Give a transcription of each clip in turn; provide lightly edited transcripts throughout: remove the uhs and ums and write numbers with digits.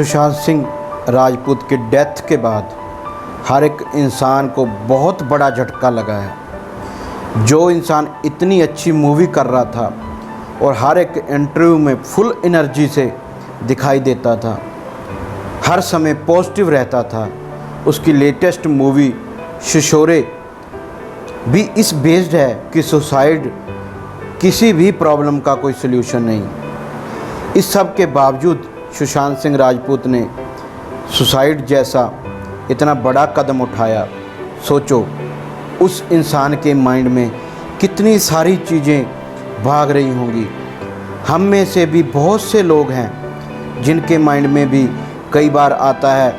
सुशांत सिंह राजपूत की डेथ के बाद हर एक इंसान को बहुत बड़ा झटका लगा है। जो इंसान इतनी अच्छी मूवी कर रहा था और हर एक इंटरव्यू में फुल एनर्जी से दिखाई देता था, हर समय पॉजिटिव रहता था, उसकी लेटेस्ट मूवी शिशोरे भी इस बेस्ड है कि सुसाइड किसी भी प्रॉब्लम का कोई सल्यूशन नहीं। इस सब के बावजूद सुशांत सिंह राजपूत ने सुसाइड जैसा इतना बड़ा कदम उठाया। सोचो उस इंसान के माइंड में कितनी सारी चीज़ें भाग रही होंगी। हम में से भी बहुत से लोग हैं जिनके माइंड में भी कई बार आता है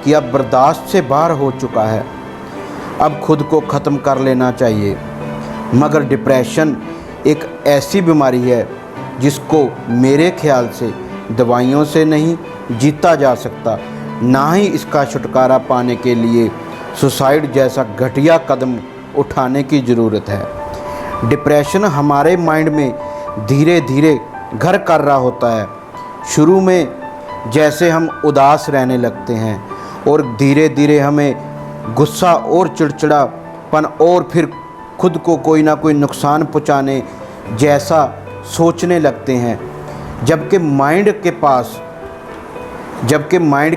कि अब बर्दाश्त से बाहर हो चुका है, अब खुद को ख़त्म कर लेना चाहिए। मगर डिप्रेशन एक ऐसी बीमारी है जिसको मेरे ख्याल से दवाइयों से नहीं जीता जा सकता, ना ही इसका छुटकारा पाने के लिए सुसाइड जैसा घटिया कदम उठाने की ज़रूरत है। डिप्रेशन हमारे माइंड में धीरे धीरे घर कर रहा होता है। शुरू में जैसे हम उदास रहने लगते हैं और धीरे धीरे हमें गुस्सा और चिड़चिड़ापन और फिर खुद को कोई ना कोई नुकसान पहुंचाने जैसा सोचने लगते हैं, जबकि माइंड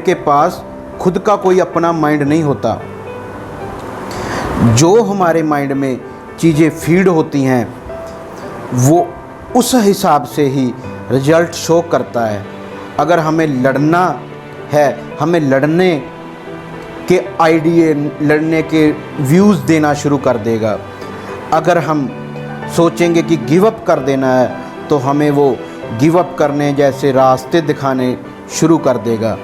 के पास खुद का कोई अपना माइंड नहीं होता। जो हमारे माइंड में चीज़ें फीड होती हैं वो उस हिसाब से ही रिजल्ट शो करता है। अगर हमें लड़ना है, हमें लड़ने के आइडिया, लड़ने के व्यूज़ देना शुरू कर देगा। अगर हम सोचेंगे कि गिव अप कर देना है तो हमें वो गिव अप करने जैसे रास्ते दिखाने शुरू कर देगा।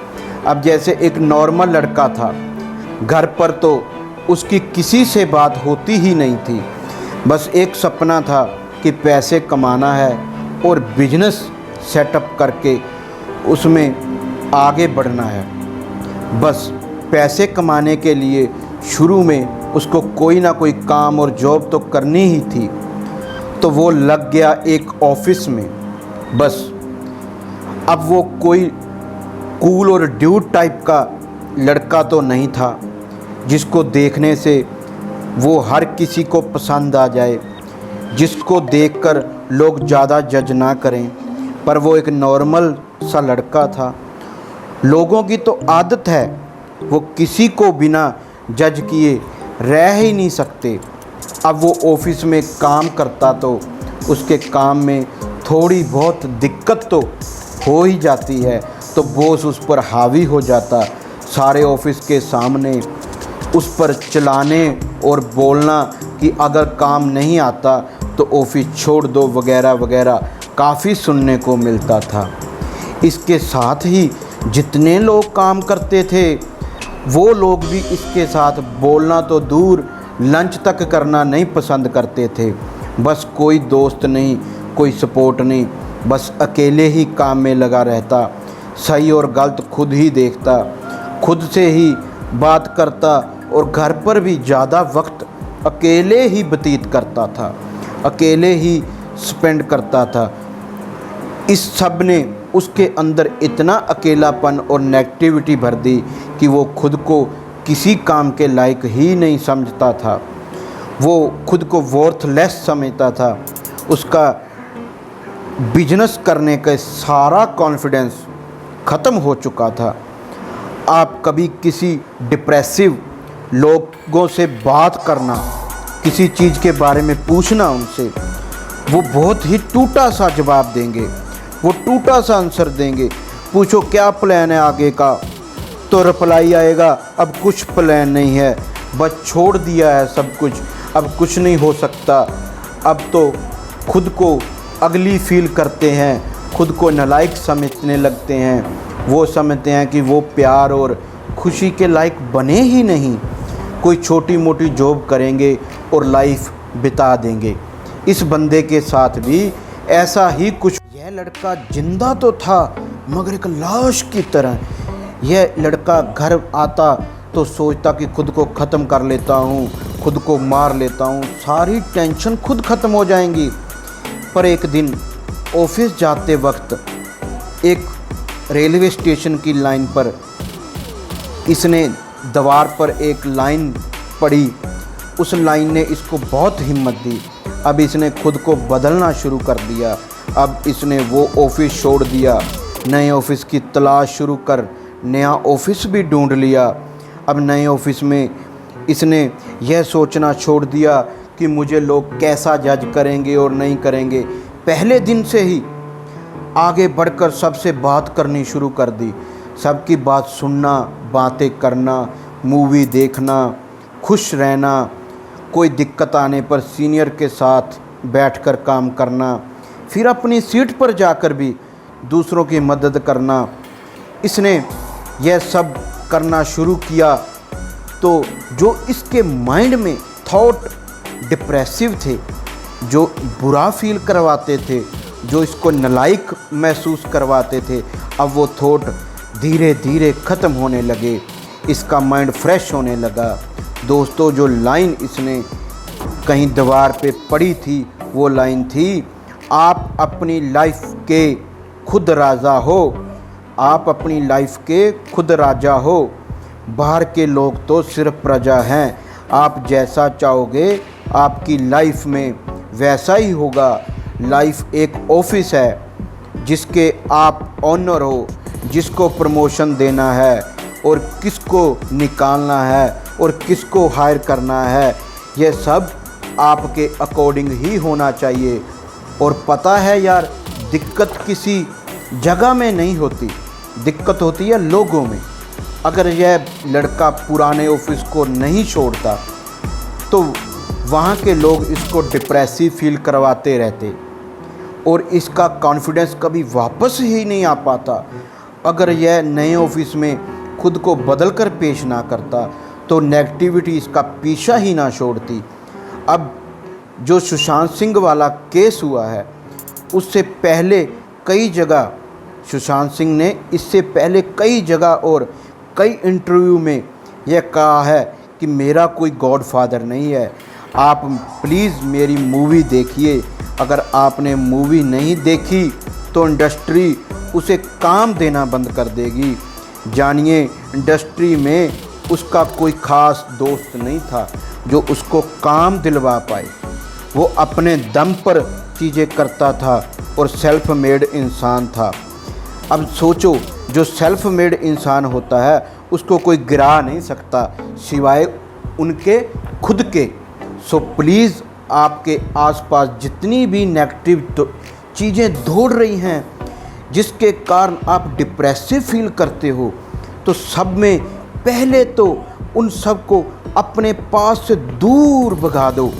अब जैसे एक नॉर्मल लड़का था, घर पर तो उसकी किसी से बात होती ही नहीं थी, बस एक सपना था कि पैसे कमाना है और बिजनेस सेटअप करके उसमें आगे बढ़ना है। बस पैसे कमाने के लिए शुरू में उसको कोई ना कोई काम और जॉब तो करनी ही थी, तो वो लग गया एक ऑफिस में। बस अब वो कोई कूल और ड्यूड टाइप का लड़का तो नहीं था जिसको देखने से वो हर किसी को पसंद आ जाए, जिसको देखकर लोग ज़्यादा जज ना करें, पर वो एक नॉर्मल सा लड़का था। लोगों की तो आदत है वो किसी को बिना जज किए रह ही नहीं सकते। अब वो ऑफिस में काम करता तो उसके काम में थोड़ी बहुत दिक्कत तो हो ही जाती है, तो बॉस उस पर हावी हो जाता, सारे ऑफिस के सामने उस पर चिल्लाने और बोलना कि अगर काम नहीं आता तो ऑफिस छोड़ दो वगैरह वगैरह काफ़ी सुनने को मिलता था। इसके साथ ही जितने लोग काम करते थे वो लोग भी इसके साथ बोलना तो दूर लंच तक करना नहीं पसंद करते थे। बस कोई दोस्त नहीं, कोई सपोर्ट नहीं, बस अकेले ही काम में लगा रहता, सही और गलत खुद ही देखता, खुद से ही बात करता और घर पर भी ज़्यादा वक्त अकेले ही व्यतीत करता था, अकेले ही स्पेंड करता था। इस सब ने उसके अंदर इतना अकेलापन और नेगेटिविटी भर दी कि वो खुद को किसी काम के लायक ही नहीं समझता था। वो खुद को वर्थलेस समझता था। उसका बिजनेस करने का सारा कॉन्फिडेंस ख़त्म हो चुका था। आप कभी किसी डिप्रेसिव लोगों से बात करना, किसी चीज़ के बारे में पूछना उनसे, वो बहुत ही टूटा सा जवाब देंगे, वो टूटा सा आंसर देंगे। पूछो क्या प्लान है आगे का, तो रिप्लाई आएगा अब कुछ प्लान नहीं है, बस छोड़ दिया है सब कुछ, अब कुछ नहीं हो सकता। अब तो खुद को अगली फील करते हैं, खुद को नालायक समझने लगते हैं। वो समझते हैं कि वो प्यार और खुशी के लायक बने ही नहीं, कोई छोटी मोटी जॉब करेंगे और लाइफ बिता देंगे। इस बंदे के साथ भी ऐसा ही कुछ। यह लड़का जिंदा तो था मगर एक लाश की तरह। यह लड़का घर आता तो सोचता कि खुद को ख़त्म कर लेता हूँ, खुद को मार लेता हूँ, सारी टेंशन खुद ख़त्म हो जाएंगी। पर एक दिन ऑफिस जाते वक्त एक रेलवे स्टेशन की लाइन पर इसने दीवार पर एक लाइन पढ़ी, उस लाइन ने इसको बहुत हिम्मत दी। अब इसने खुद को बदलना शुरू कर दिया। अब इसने वो ऑफिस छोड़ दिया, नए ऑफिस की तलाश शुरू कर नया ऑफिस भी ढूंढ लिया। अब नए ऑफिस में इसने यह सोचना छोड़ दिया कि मुझे लोग कैसा जज करेंगे और नहीं करेंगे। पहले दिन से ही आगे बढ़कर सबसे बात करनी शुरू कर दी, सबकी बात सुनना, बातें करना, मूवी देखना, खुश रहना, कोई दिक्कत आने पर सीनियर के साथ बैठकर काम करना, फिर अपनी सीट पर जाकर भी दूसरों की मदद करना। इसने यह सब करना शुरू किया तो जो इसके माइंड में थॉट डिप्रेसिव थे, जो बुरा फील करवाते थे, जो इसको नालायक महसूस करवाते थे, अब वो थॉट धीरे धीरे ख़त्म होने लगे। इसका माइंड फ्रेश होने लगा। दोस्तों, जो लाइन इसने कहीं दीवार पे पड़ी थी वो लाइन थी, आप अपनी लाइफ के खुद राजा हो, आप अपनी लाइफ के खुद राजा हो, बाहर के लोग तो सिर्फ प्रजा हैं। आप जैसा चाहोगे आपकी लाइफ में वैसा ही होगा। लाइफ एक ऑफिस है जिसके आप ऑनर हो, जिसको प्रमोशन देना है और किसको निकालना है और किसको हायर करना है, यह सब आपके अकॉर्डिंग ही होना चाहिए। और पता है यार, दिक्कत किसी जगह में नहीं होती, दिक्कत होती है लोगों में। अगर यह लड़का पुराने ऑफिस को नहीं छोड़ता तो वहाँ के लोग इसको डिप्रेसिव फील करवाते रहते और इसका कॉन्फिडेंस कभी वापस ही नहीं आ पाता। अगर यह नए ऑफिस में खुद को बदल कर पेश ना करता तो नेगेटिविटी इसका पीछा ही ना छोड़ती। अब जो सुशांत सिंह वाला केस हुआ है, उससे पहले कई जगह सुशांत सिंह ने इससे पहले कई जगह और कई इंटरव्यू में यह कहा है कि मेरा कोई गॉडफादर नहीं है। आप प्लीज़ मेरी मूवी देखिए। अगर आपने मूवी नहीं देखी तो इंडस्ट्री उसे काम देना बंद कर देगी। जानिए, इंडस्ट्री में उसका कोई ख़ास दोस्त नहीं था जो उसको काम दिलवा पाए। वो अपने दम पर चीज़ें करता था और सेल्फ मेड इंसान था। अब सोचो, जो सेल्फ मेड इंसान होता है उसको कोई गिरा नहीं सकता सिवाय उनके खुद के। सो प्लीज़, आपके आसपास जितनी भी नेगेटिव चीज़ें दौड़ रही हैं जिसके कारण आप डिप्रेसिव फील करते हो, तो सब में पहले तो उन सब को अपने पास से दूर भगा दो।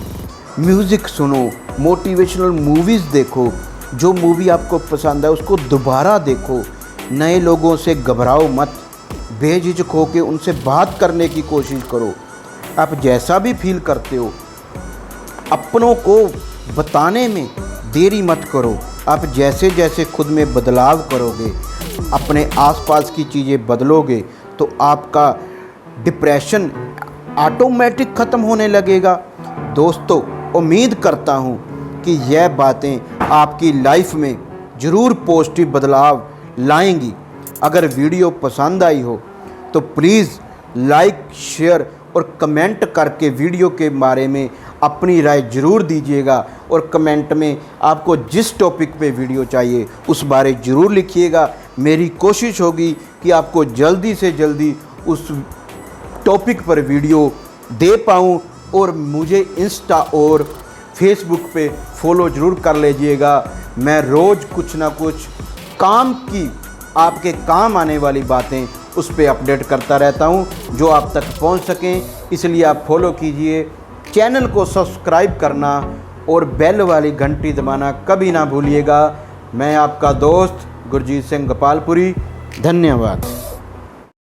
म्यूज़िक सुनो, मोटिवेशनल मूवीज़ देखो, जो मूवी आपको पसंद है उसको दोबारा देखो। नए लोगों से घबराओ मत, बेझिझक होकर उनसे बात करने की कोशिश करो। आप जैसा भी फील करते हो अपनों को बताने में देरी मत करो। आप जैसे जैसे खुद में बदलाव करोगे, अपने आसपास की चीज़ें बदलोगे, तो आपका डिप्रेशन ऑटोमेटिक ख़त्म होने लगेगा। दोस्तों, उम्मीद करता हूँ कि यह बातें आपकी लाइफ में ज़रूर पॉजिटिव बदलाव लाएंगी। अगर वीडियो पसंद आई हो तो प्लीज़ लाइक, शेयर और कमेंट करके वीडियो के बारे में अपनी राय ज़रूर दीजिएगा। और कमेंट में आपको जिस टॉपिक पे वीडियो चाहिए उस बारे ज़रूर लिखिएगा। मेरी कोशिश होगी कि आपको जल्दी से जल्दी उस टॉपिक पर वीडियो दे पाऊँ। और मुझे इंस्टा और फेसबुक पे फॉलो ज़रूर कर लीजिएगा। मैं रोज़ कुछ ना कुछ काम की, आपके काम आने वाली बातें उस पर अपडेट करता रहता हूं जो आप तक पहुंच सकें। इसलिए आप फॉलो कीजिए, चैनल को सब्सक्राइब करना और बेल वाली घंटी दबाना कभी ना भूलिएगा। मैं आपका दोस्त गुरजीत सिंह गोपालपुरी। धन्यवाद।